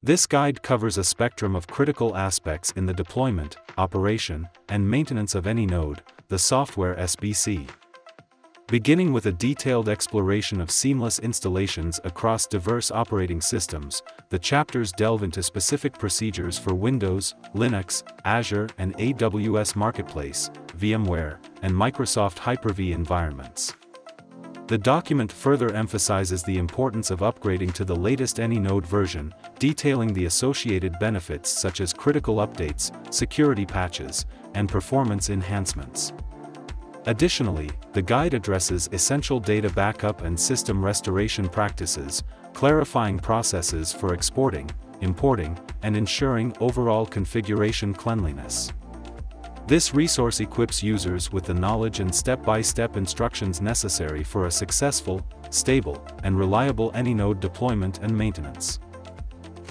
This guide covers a spectrum of critical aspects in the deployment, operation, and maintenance of any node, the software SBC. Beginning with a detailed exploration of seamless installations across diverse operating systems, the chapters delve into specific procedures for Windows, Linux, Azure and AWS Marketplace, VMware, and Microsoft Hyper-V environments. The document further emphasizes the importance of upgrading to the latest AnyNode version, detailing the associated benefits such as critical updates, security patches, and performance enhancements. Additionally, the guide addresses essential data backup and system restoration practices, clarifying processes for exporting, importing, and ensuring overall configuration cleanliness. This resource equips users with the knowledge and step-by-step instructions necessary for a successful, stable, and reliable AnyNode deployment and maintenance.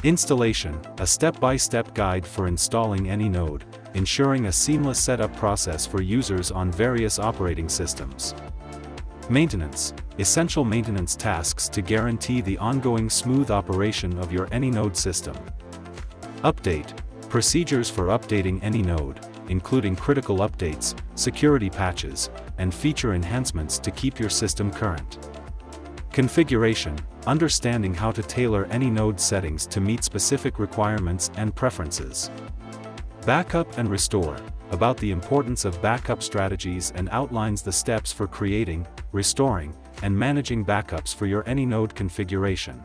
Installation: a step-by-step guide for installing AnyNode, ensuring a seamless setup process for users on various operating systems. Maintenance: essential maintenance tasks to guarantee the ongoing smooth operation of your AnyNode system. Update: procedures for updating AnyNode, including critical updates, security patches, and feature enhancements to keep your system current. Configuration: understanding how to tailor AnyNode settings to meet specific requirements and preferences. Backup and restore: about the importance of backup strategies and outlines the steps for creating, restoring, and managing backups for your AnyNode configuration.